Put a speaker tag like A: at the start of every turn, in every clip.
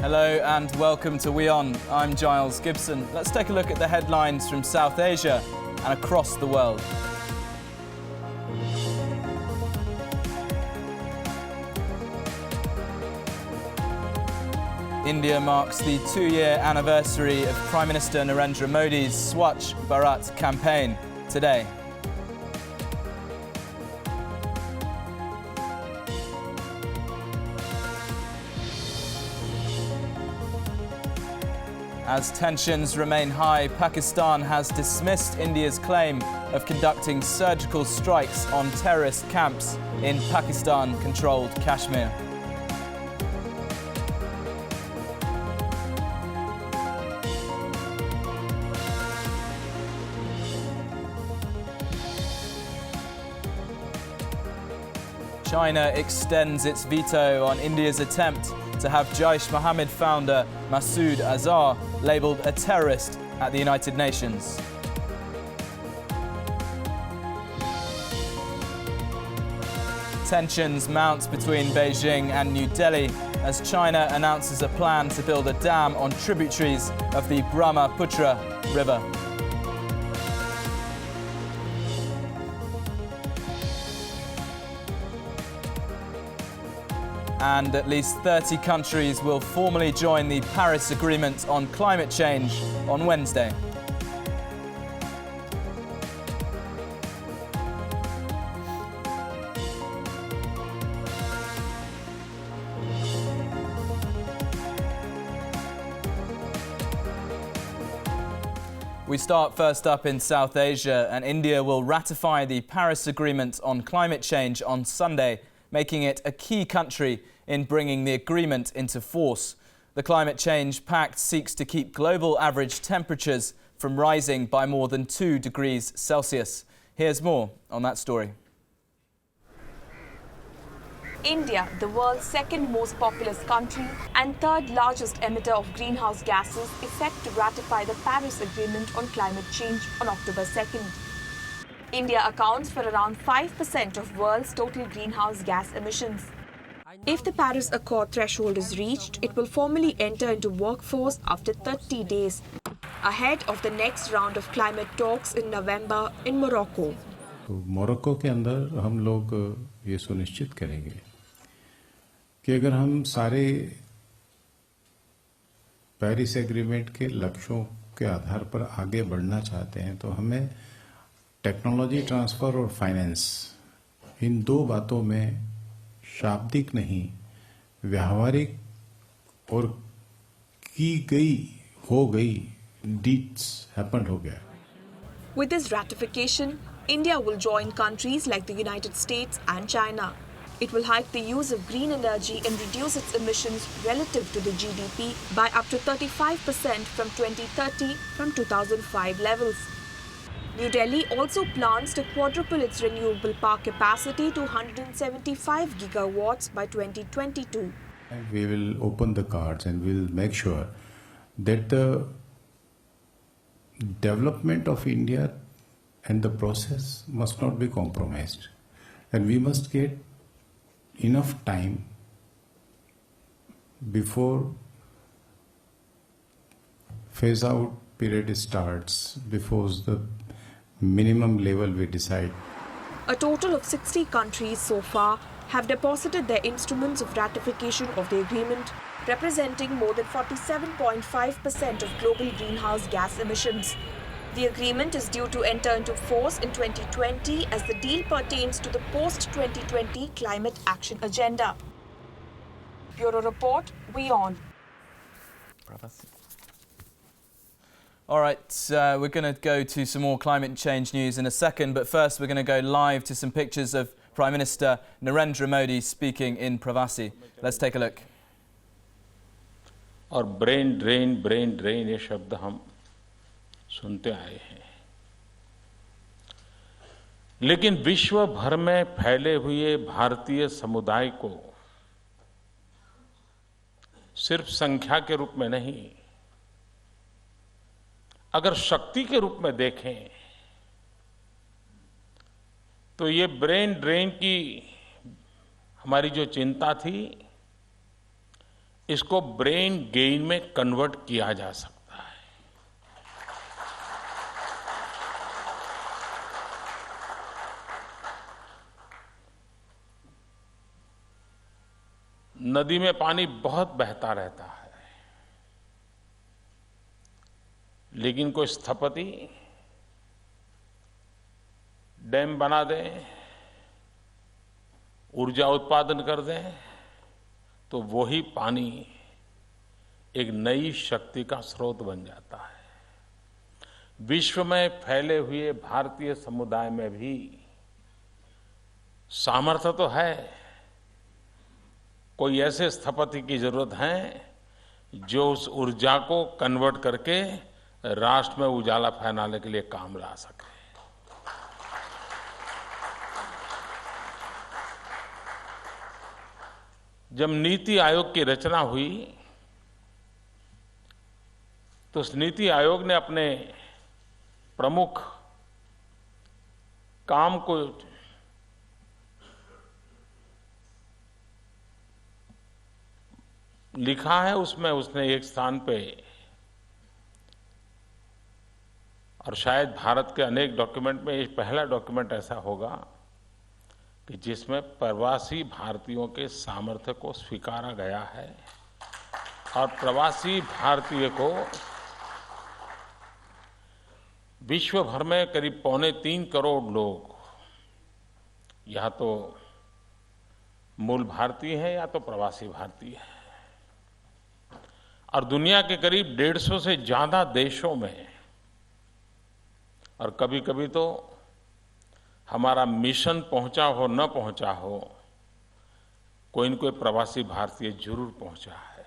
A: Hello and welcome to WION. I'm Giles Gibson. Let's take a look at the headlines from South Asia and across the world. India marks the 2-year anniversary of Prime Minister Narendra Modi's Swachh Bharat campaign today. As tensions remain high, Pakistan has dismissed India's claim of conducting surgical strikes on terrorist camps in Pakistan-controlled Kashmir. China extends its veto on India's attempt to have Jaish Mohammed founder Masood Azhar labelled a terrorist at the United Nations. Tensions mount between Beijing and New Delhi as China announces a plan to build a dam on tributaries of the Brahmaputra River. And at least 30 countries will formally join the Paris Agreement on climate change on Wednesday. We start first up in South Asia, and India will ratify the Paris Agreement on climate change on Sunday, making it a key country in bringing the agreement into force. The Climate Change Pact seeks to keep global average temperatures from rising by more than 2 degrees Celsius. Here's more on that story.
B: India, the world's second most populous country and third largest emitter of greenhouse gases, is set to ratify the Paris Agreement on climate change on October 2nd. India accounts for around 5% of world's total greenhouse gas emissions. If the Paris Accord threshold is reached, it will formally enter into workforce after 30 days, ahead of the next round of climate talks in November in Morocco.
C: Morocco के अंदर हम लोग ये सुनिश्चित करेंगे कि अगर हम सारे पेरिस एग्रीमेंट के लक्ष्यों के आधार पर आगे बढ़ना चाहते हैं तो हमें टेक्नोलॉजी ट्रांसफर और फाइनेंस इन दो बातों में शाब्दिक नहीं व्यावहारिक और की गई हो गई डीड्स हैपन हो गया.
B: With this ratification, India will join countries like the United States and China. It will hike the use of green energy and reduce its emissions relative to the GDP by up to 35% from 2030 from 2005 levels. New Delhi also plans to quadruple its renewable power capacity to 175 gigawatts by 2022.
C: And we will open the cards and we'll make sure that the development of India and the process must not be compromised. And we must get enough time before phase out period starts, before the minimum level we decide.
B: A total of 60 countries so far have deposited their instruments of ratification of the agreement, representing more than 47.5% of global greenhouse gas emissions. The agreement is due to enter into force in 2020 as the deal pertains to the post-2020 climate action agenda. Bureau Report, WION.
A: All right, we're going to go to some more climate change news in a second, but first we're going to go live to some pictures of Prime Minister Narendra Modi speaking in Pravasi. Let's take a look.
D: और brain drain ये शब्द हम सुनते आए हैं, लेकिन विश्व भर में फैले हुए भारतीय समुदाय को सिर्फ संख्या के रूप में नहीं, अगर शक्ति के रूप में देखें तो ये ब्रेन ड्रेन की हमारी जो चिंता थी, इसको ब्रेन गेन में कन्वर्ट किया जा सकता है। नदी में पानी बहुत बहता रहता है, लेकिन कोई स्थपति डैम बना दे, ऊर्जा उत्पादन कर दे, तो वही पानी एक नई शक्ति का स्रोत बन जाता है। विश्व में फैले हुए भारतीय समुदाय में भी सामर्थ्य तो है, कोई ऐसे स्थपति की जरूरत है जो उस ऊर्जा को कन्वर्ट करके राष्ट्र में उजाला फैलाने के लिए काम ला सके। जब नीति आयोग की रचना हुई तो उस नीति आयोग ने अपने प्रमुख काम को लिखा है, उसमें उसने एक स्थान पे, और शायद भारत के अनेक डॉक्यूमेंट में ये पहला डॉक्यूमेंट ऐसा होगा कि जिसमें प्रवासी भारतीयों के सामर्थ्य को स्वीकारा गया है और प्रवासी भारतीय को विश्व भर में करीब 2.25 करोड़ लोग या तो मूल भारतीय हैं या तो प्रवासी भारतीय हैं, और दुनिया के करीब 150 से ज्यादा देशों में, और कभी कभी तो हमारा मिशन पहुंचा हो न पहुंचा हो, कोई न कोई प्रवासी भारतीय जरूर पहुंचा है।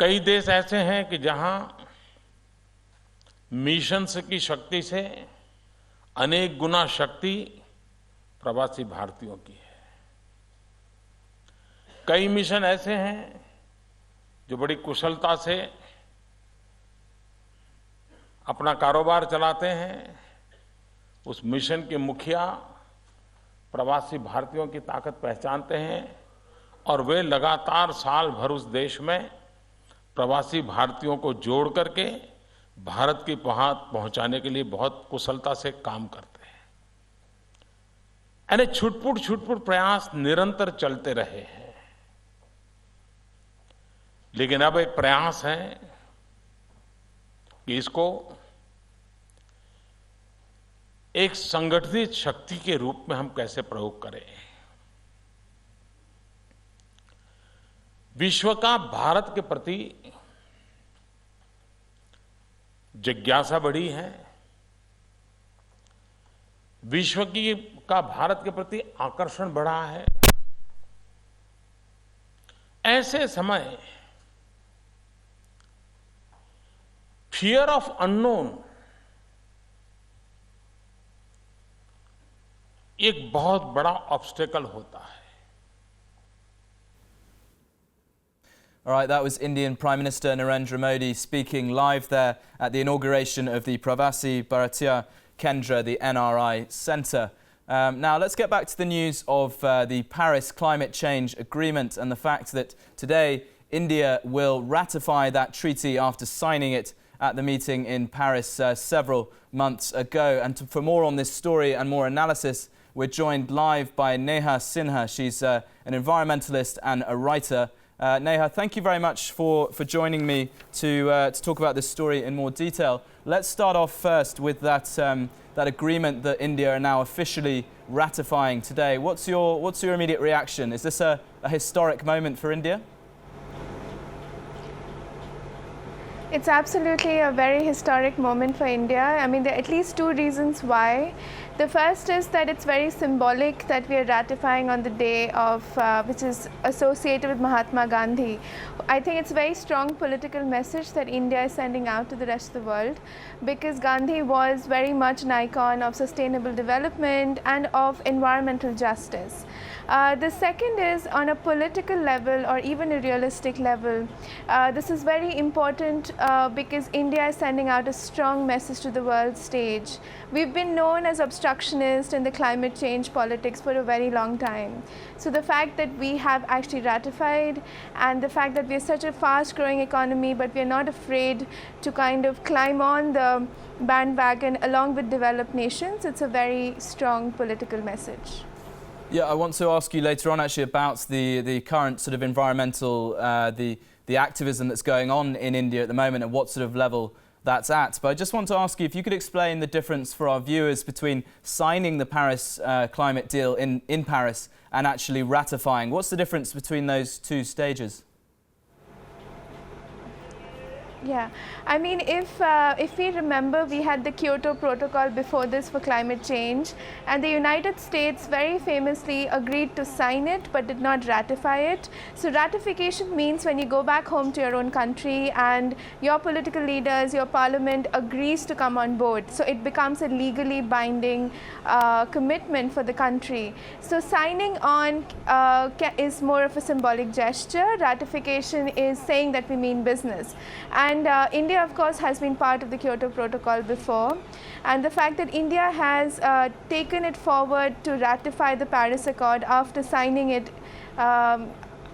D: कई देश ऐसे हैं कि जहां मिशंस की शक्ति से अनेक गुना शक्ति प्रवासी भारतीयों की है। कई मिशन ऐसे हैं जो बड़ी कुशलता से अपना कारोबार चलाते हैं। उस मिशन के मुखिया प्रवासी भारतीयों की ताकत पहचानते हैं और वे लगातार साल भर उस देश में प्रवासी भारतीयों को जोड़ करके भारत की पहुंचाने के लिए बहुत कुशलता से काम करते हैं। यानी छुटपुट प्रयास निरंतर चलते रहे हैं, लेकिन अब एक प्रयास है कि इसको एक संगठित शक्ति के रूप में हम कैसे प्रयोग करें। विश्व का भारत के प्रति जिज्ञासा बढ़ी है, विश्व का भारत के प्रति आकर्षण बढ़ा है। ऐसे समय फियर ऑफ अननोन एक बहुत बड़ा ऑब्स्टेकल होता है।
A: All right, that was Indian Prime Minister Narendra Modi speaking live there at the inauguration of the Pravasi Bharatiya Kendra, the NRI Centre. Now let's get back to the news of the Paris Climate Change Agreement and the fact that today India will ratify that treaty after signing it at the meeting in Paris several months ago. And for more on this story and more analysis, we're joined live by Neha Sinha. She's an environmentalist and a writer. Neha, thank you very much for joining me to talk about this story in more detail. Let's start off first with that agreement that India are now officially ratifying today. What's your immediate reaction? Is this a historic moment for India?
E: It's absolutely a very historic moment for India. I mean, there are at least two reasons why. The first is that it's very symbolic that we are ratifying on the day of, which is associated with Mahatma Gandhi. I think it's a very strong political message that India is sending out to the rest of the world, because Gandhi was very much an icon of sustainable development and of environmental justice. The second is on a political level or even a realistic level. This is very important because India is sending out a strong message to the world stage. We've been known as obstructionist obstructionist in the climate change politics for a very long time. So the fact that we have actually ratified, and the fact that we are such a fast growing economy, but we are not afraid to kind of climb on the bandwagon along with developed nations, it's a very strong political message.
A: Yeah, I want to ask you later on actually about the current sort of environmental, the activism that's going on in India at the moment and what sort of level that's at. But I just want to ask you if you could explain the difference for our viewers between signing the Paris climate deal in Paris and actually ratifying. What's the difference between those two stages?
E: Yeah, I mean, if we remember, we had the Kyoto Protocol before this for climate change, and the United States very famously agreed to sign it but did not ratify it. So ratification means when you go back home to your own country and your political leaders, your parliament agrees to come on board. So it becomes a legally binding commitment for the country. So signing on is more of a symbolic gesture. Ratification is saying that we mean business. And India, of course, has been part of the Kyoto Protocol before. And the fact that India has taken it forward to ratify the Paris Accord after signing it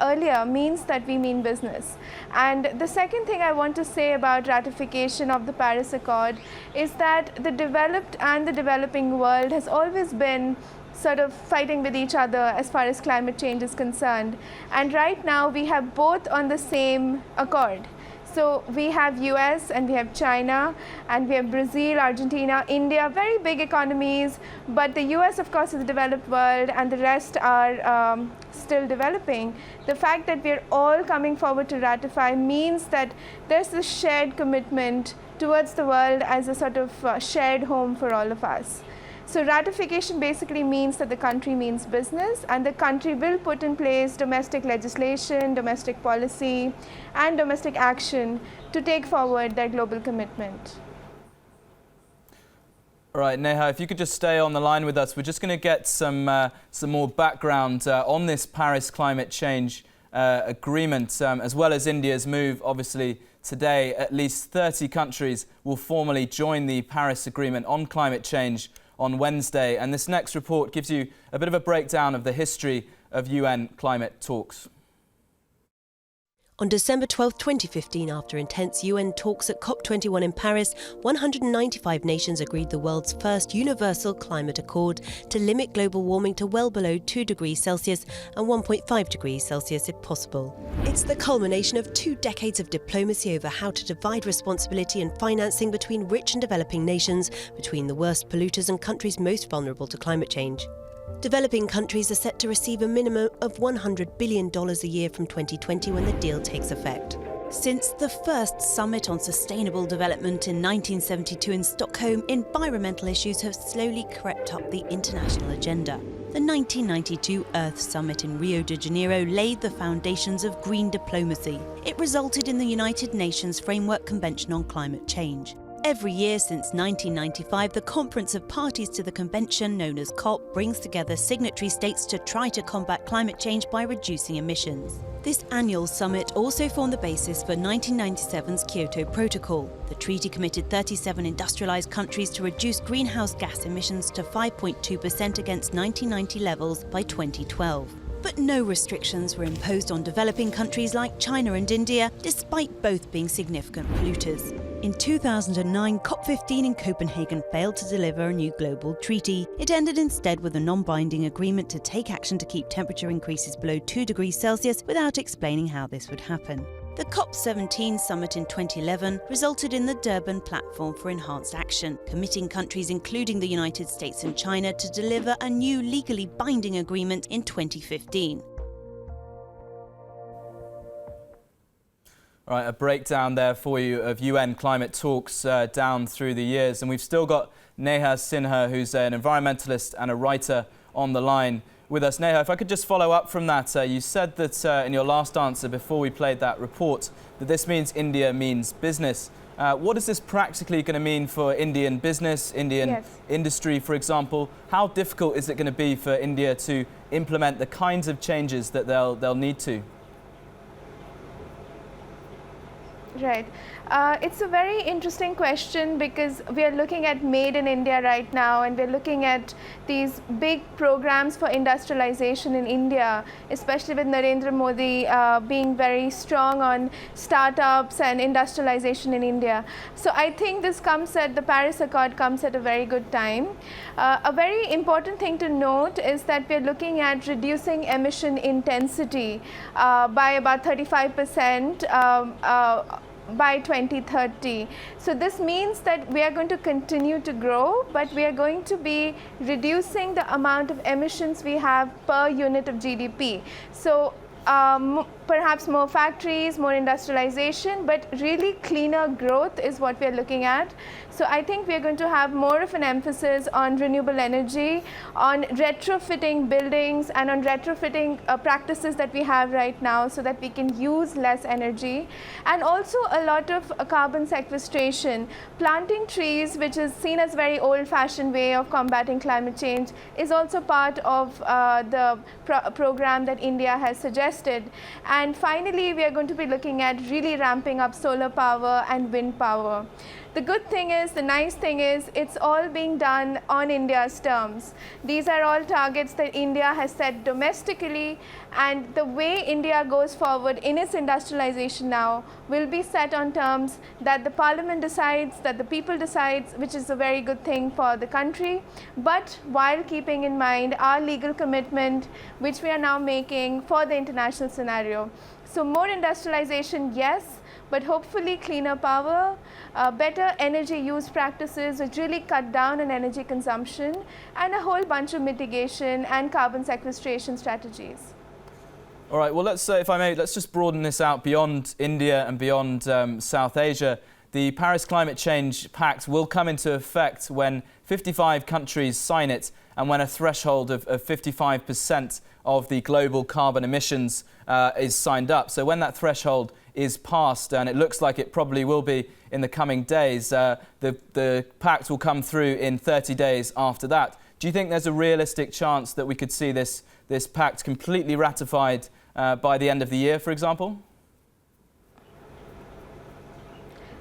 E: earlier means that we mean business. And the second thing I want to say about ratification of the Paris Accord is that the developed and the developing world has always been sort of fighting with each other as far as climate change is concerned. And right now we have both on the same accord. So we have US and we have China and we have Brazil, Argentina, India, very big economies, but the US of course is the developed world and the rest are still developing. The fact that we are all coming forward to ratify means that there's a shared commitment towards the world as a sort of shared home for all of us. So ratification basically means that the country means business, and the country will put in place domestic legislation, domestic policy, and domestic action to take forward their global commitment.
A: All right, Neha, if you could just stay on the line with us, we're just going to get some more background on this Paris climate change agreement, as well as India's move. Obviously, today, at least 30 countries will formally join the Paris Agreement on climate change on Wednesday. And this next report gives you a bit of a breakdown of the history of UN climate talks.
F: On December 12, 2015, after intense UN talks at COP21 in Paris, 195 nations agreed the world's first universal climate accord to limit global warming to well below 2 degrees Celsius and 1.5 degrees Celsius if possible. It's the culmination of 2 decades of diplomacy over how to divide responsibility and financing between rich and developing nations, between the worst polluters and countries most vulnerable to climate change. Developing countries are set to receive a minimum of $100 billion a year from 2020 when the deal takes effect. Since the first Summit on Sustainable Development in 1972 in Stockholm, environmental issues have slowly crept up the international agenda. The 1992 Earth Summit in Rio de Janeiro laid the foundations of green diplomacy. It resulted in the United Nations Framework Convention on Climate Change. Every year since 1995, the Conference of Parties to the Convention, known as COP, brings together signatory states to try to combat climate change by reducing emissions. This annual summit also formed the basis for 1997's Kyoto Protocol. The treaty committed 37 industrialized countries to reduce greenhouse gas emissions to 5.2% against 1990 levels by 2012. But no restrictions were imposed on developing countries like China and India, despite both being significant polluters. In 2009, COP15 in Copenhagen failed to deliver a new global treaty. It ended instead with a non-binding agreement to take action to keep temperature increases below 2 degrees Celsius without explaining how this would happen. The COP17 summit in 2011 resulted in the Durban Platform for Enhanced Action, committing countries including the United States and China to deliver a new legally binding agreement in 2015.
A: All right, a breakdown there for you of UN climate talks down through the years. And we've still got Neha Sinha, who's an environmentalist and a writer, on the line with us. Neha, if I could just follow up from that, you said that in your last answer before we played that report that this means India means business. What is this practically going to mean for Indian business, Indian industry, for example? How difficult is it going to be for India to implement the kinds of changes that they'll need to?
E: Right. It's a very interesting question because we are looking at Made in India right now, and we're looking at these big programs for industrialization in India, especially with Narendra Modi being very strong on startups and industrialization in India. So I think this comes at, the Paris Accord comes at a very good time. A very important thing to note is that we're looking at reducing emission intensity by about 35% by 2030. So this means that we are going to continue to grow, but we are going to be reducing the amount of emissions we have per unit of GDP. So perhaps more factories, more industrialization, but really cleaner growth is what we are looking at. So I think we are going to have more of an emphasis on renewable energy, on retrofitting buildings, and on retrofitting practices that we have right now so that we can use less energy. And also a lot of carbon sequestration. Planting trees, which is seen as a very old-fashioned way of combating climate change, is also part of the program that India has suggested. And finally, we are going to be looking at really ramping up solar power and wind power. The good thing is, the nice thing is, it's all being done on India's terms. These are all targets that India has set domestically, and the way India goes forward in its industrialization now will be set on terms that the parliament decides, that the people decides, which is a very good thing for the country, but while keeping in mind our legal commitment, which we are now making for the international scenario. So more industrialization, yes, but hopefully cleaner power, better energy use practices which really cut down on energy consumption, and a whole bunch of mitigation and carbon sequestration strategies.
A: All right, well, let's, if I may, let's just broaden this out beyond India and beyond South Asia. The Paris Climate Change Pact will come into effect when 55 countries sign it and when a threshold of 55% of the global carbon emissions is signed up. So when that threshold is passed, and it looks like it probably will be in the coming days, the pact will come through in 30 days after that. Do you think there's a realistic chance that we could see this pact completely ratified by the end of the year, for example?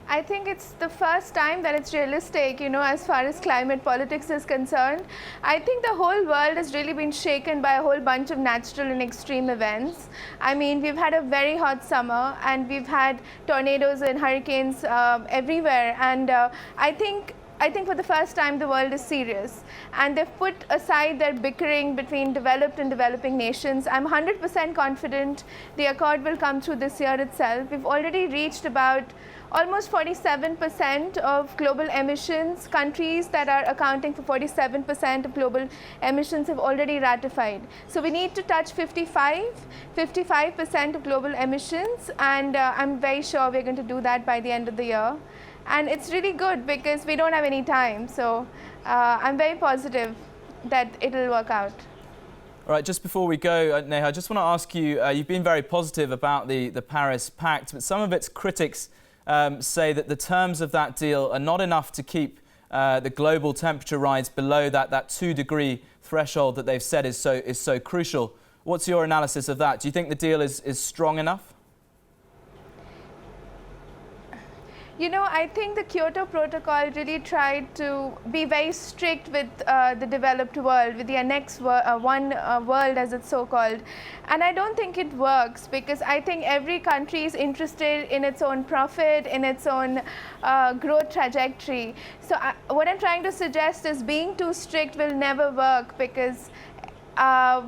E: I think it's the first time that it's realistic, you know, as far as climate politics is concerned. I think the whole world has really been shaken by a whole bunch of natural and extreme events. I mean, we've had a very hot summer, and we've had tornadoes and hurricanes everywhere, and I think for the first time the world is serious, and they've put aside their bickering between developed and developing nations. I'm 100% confident the accord will come through this year itself. We've already reached about almost 47% of global emissions. Countries that are accounting for 47% of global emissions have already ratified. So we need to touch 55% of global emissions, and I'm very sure we're going to do that by the end of the year. And it's really good because we don't have any time. So I'm very positive that it'll work out.
A: All right, just before we go, Neha, I just want to ask you, you've been very positive about the Paris Pact, but some of its critics say that the terms of that deal are not enough to keep the global temperature rise below that 2-degree threshold that they've said is so crucial. What's your analysis of that? Do you think the deal is strong enough?
E: You know, I think the Kyoto Protocol really tried to be very strict with the developed world, with the Annex One world, as it's so called. And I don't think it works, because I think every country is interested in its own profit, in its own growth trajectory. So what I'm trying to suggest is being too strict will never work, because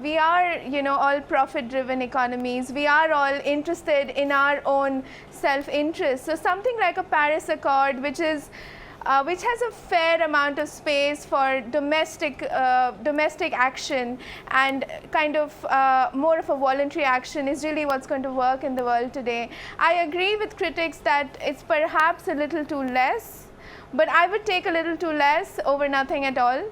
E: we are, you know, all profit-driven economies. We are all interested in our own self-interest. So something like a Paris Accord, which has a fair amount of space for domestic action and kind of more of a voluntary action, is really what's going to work in the world today. I agree with critics that it's perhaps a little too less, but I would take a little too less over nothing at all.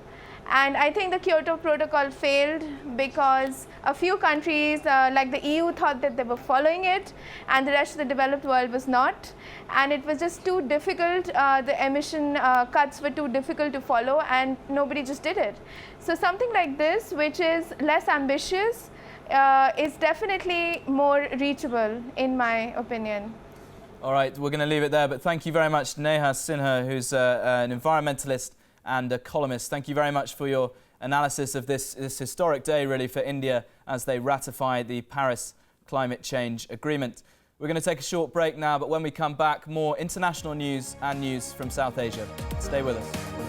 E: And I think the Kyoto Protocol failed because a few countries like the EU thought that they were following it, and the rest of the developed world was not. And it was just too difficult. The emission cuts were too difficult to follow, and nobody just did it. So something like this, which is less ambitious, is definitely more reachable, in my opinion.
A: All right, we're going to leave it there, but thank you very much, Neha Sinha, who's an environmentalist and a columnist. Thank you very much for your analysis of this historic day, really, for India as they ratify the Paris Climate Change Agreement. We're going to take a short break now, but when we come back, more international news and news from South Asia. Stay with us.